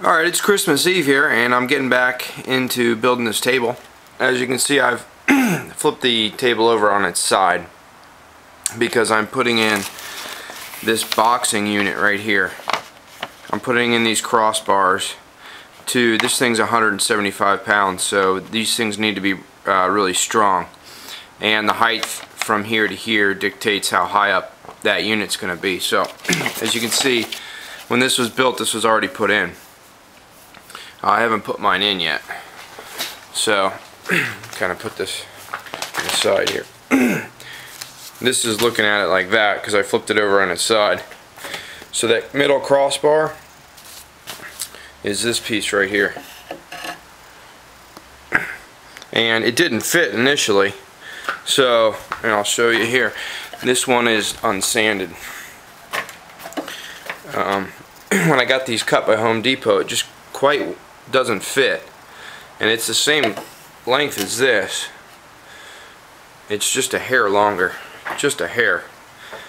Alright, it's Christmas Eve here, and I'm getting back into building this table. As you can see, I've flipped the table over on its side because I'm putting in this boxing unit right here. I'm putting in these crossbars this thing's 175 pounds, so these things need to be really strong. And the height from here to here dictates how high up that unit's going to be. So, as you can see, when this was built, this was already put in. I haven't put mine in yet, so kind of put this on the side here. This is looking at it like that because I flipped it over on its side. So that middle crossbar is this piece right here, and it didn't fit initially, so and I'll show you here. This one is unsanded. When I got these cut by Home Depot, it just quite doesn't fit, and it's the same length as this. It's just a hair longer, just a hair.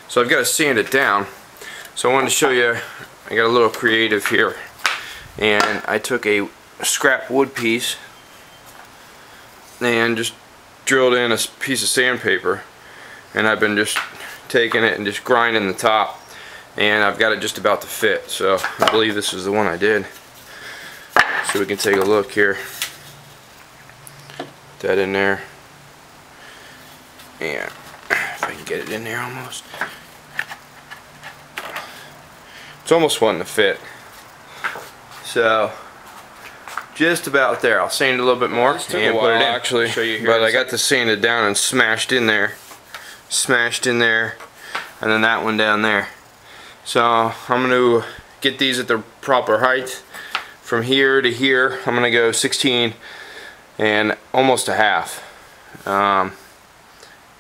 So I've got to sand it down. So I wanted to show you, I got a little creative here, and I took a scrap wood piece and just drilled in a piece of sandpaper, and I've been just taking it and just grinding the top, and I've got it just about to fit. So I believe this is the one I did. So we can take a look here. Put that in there. And if I can get it in there almost. It's almost wanting to fit. So just about there. I'll sand it a little bit more and put it in. Actually, show you here, but I got this sanded down and smashed in there. Smashed in there, and then that one down there. So I'm going to get these at the proper height. From here to here, I'm going to go 16 and almost a half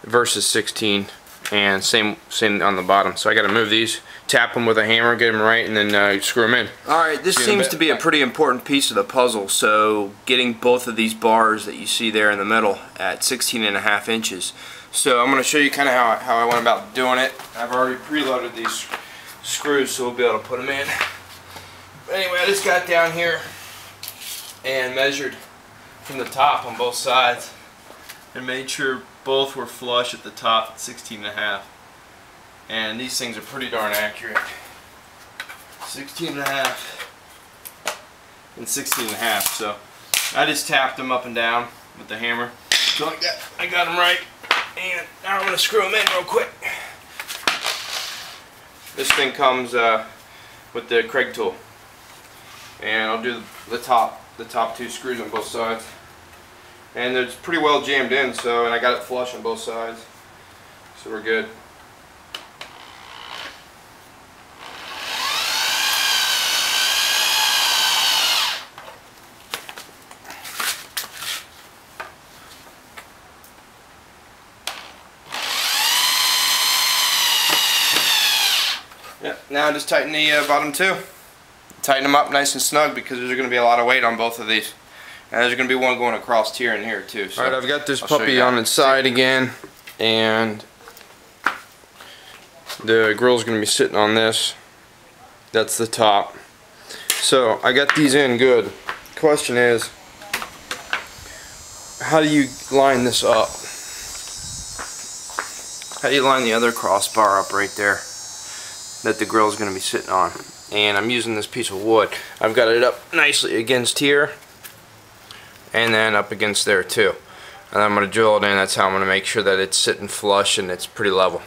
versus 16, and same on the bottom. So I got to move these, tap them with a hammer, get them right, and then screw them in. Alright, this seems to be a pretty important piece of the puzzle. So getting both of these bars that you see there in the middle at 16 and a half inches. So I'm going to show you kind of how I went about doing it. I've already preloaded these screws, so we'll be able to put them in. But anyway, I just got down here and measured from the top on both sides and made sure both were flush at the top at 16 and a half. And these things are pretty darn accurate. 16 and a half and 16 and a half. So I just tapped them up and down with the hammer. So like that, I got them right. And now I'm going to screw them in real quick. This thing comes with the Kreg tool. And I'll do the top two screws on both sides. And it's pretty well jammed in, and I got it flush on both sides. So we're good. Yep, now just tighten the bottom two. Tighten them up nice and snug because there's going to be a lot of weight on both of these. And there's going to be one going across here and here too. So alright, I've got this puppy on its side again, and the grill's going to be sitting on this. That's the top. So I got these in good. Question is, how do you line this up? How do you line the other crossbar up right there that the grill's going to be sitting on? And I'm using this piece of wood. I've got it up nicely against here, and then up against there too. And I'm going to drill it in. That's how I'm going to make sure that it's sitting flush and it's pretty level.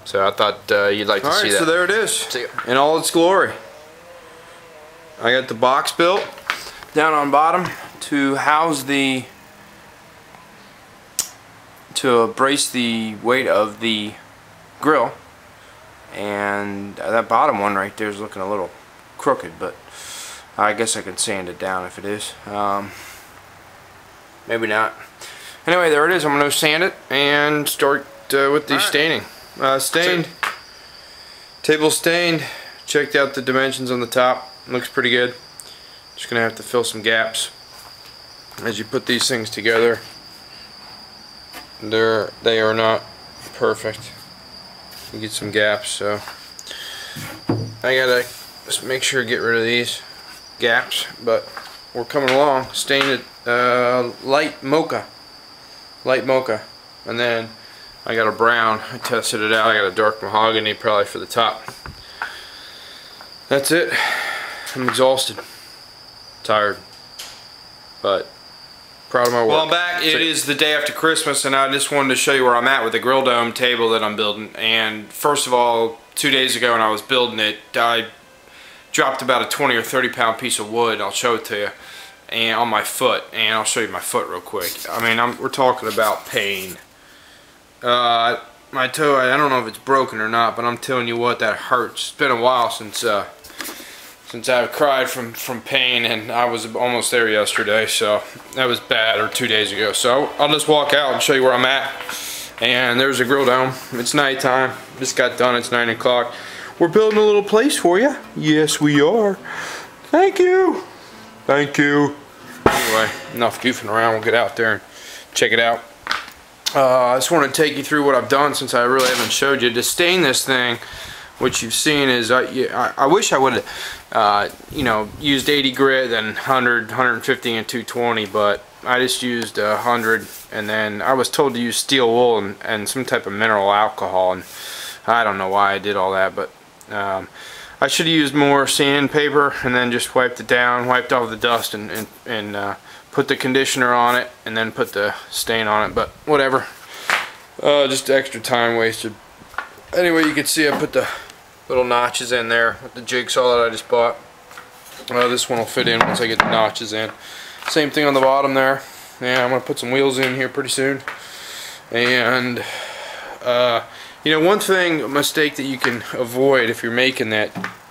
So I thought you'd like to see that. So there it is in all its glory. I got the box built down on bottom to house to brace the weight of the grill. And that bottom one right there is looking a little crooked, but I guess I could sand it down if it is. Maybe not. Anyway, there it is. I'm going to sand it and start with the staining. Stained. Table stained. Checked out the dimensions on the top. Looks pretty good. Just going to have to fill some gaps. As you put these things together, they are not perfect. You get some gaps, so I gotta just make sure to get rid of these. gaps, but we're coming along. Stained it light mocha, and then I got a brown. I tested it out. I got a dark mahogany probably for the top. That's it. I'm exhausted, tired, but proud of my work. Well, I'm back. It is the day after Christmas, and I just wanted to show you where I'm at with the grill dome table that I'm building. And first of all, 2 days ago when I was building it, I dropped about a 20 or 30 pound piece of wood. I'll show it to you, and on my foot, and I'll show you my foot real quick. I mean, we're talking about pain. My toe, I don't know if it's broken or not, but I'm telling you what, that hurts. It's been a while since I've cried from pain, and I was almost there yesterday, so that was bad, or 2 days ago. So I'll just walk out and show you where I'm at. And there's a grill dome. It's nighttime. Just got done. It's 9 o'clock. We're building a little place for you. Yes, we are. Thank you. Thank you. Anyway, enough goofing around. We'll get out there and check it out. I just want to take you through what I've done since I really haven't showed you. To stain this thing, what you've seen is I wish I would have you know, used 80 grit, then 100, 150, and 220, but I just used 100, and then I was told to use steel wool and some type of mineral alcohol, and I don't know why I did all that, but I should have used more sandpaper and then just wiped it down, wiped off the dust, and put the conditioner on it, and then put the stain on it, but whatever. Just extra time wasted. Anyway, you can see I put the little notches in there with the jigsaw that I just bought. This one will fit in once I get the notches in. Same thing on the bottom there. Yeah, I'm going to put some wheels in here pretty soon. And you know, one thing, a mistake that you can avoid if you're making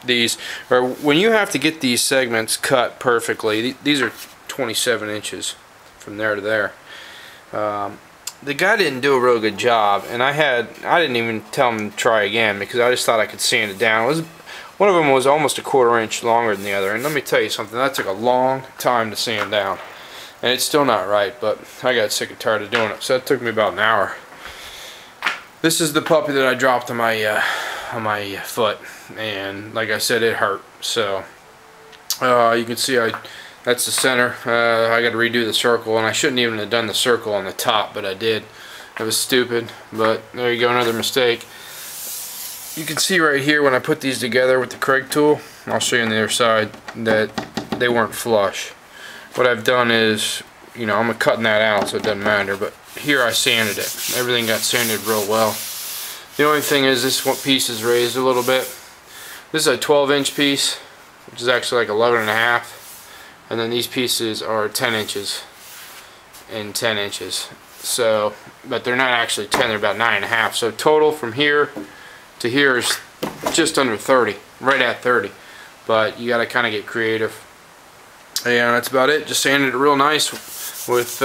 these, or when you have to get these segments cut perfectly, these are 27 inches from there to there. The guy didn't do a real good job, and I didn't even tell him to try again because I just thought I could sand it down. One of them was almost a 1/4 inch longer than the other, and let me tell you something, that took a long time to sand down, and it's still not right, but I got sick and tired of doing it, so it took me about an hour. This is the puppy that I dropped on my foot, and like I said, it hurt. So you can see that's the center. I got to redo the circle, and I shouldn't even have done the circle on the top, but I did. It was stupid, but there you go, another mistake. You can see right here when I put these together with the Kreg tool, I'll show you on the other side, that they weren't flush. What I've done is, you know, I'm cutting that out so it doesn't matter, but here I sanded it. Everything got sanded real well. The only thing is this piece is raised a little bit. This is a 12-inch piece, which is actually like 11.5. And then these pieces are 10 inches and 10 inches. So, but they're not actually 10, they're about 9.5. So total from here to here is just under 30, right at 30. But you got to kind of get creative. And that's about it. Just sanded it real nice with,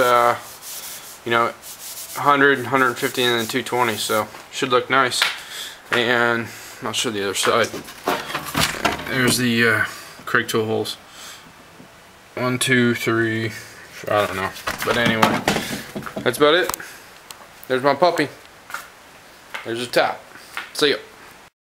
you know, 100, 150, and then 220. So should look nice. And I'll show the other side. There's the Kreg tool holes. 1, 2, 3, I don't know. But anyway, that's about it. There's my puppy. There's the top. See ya.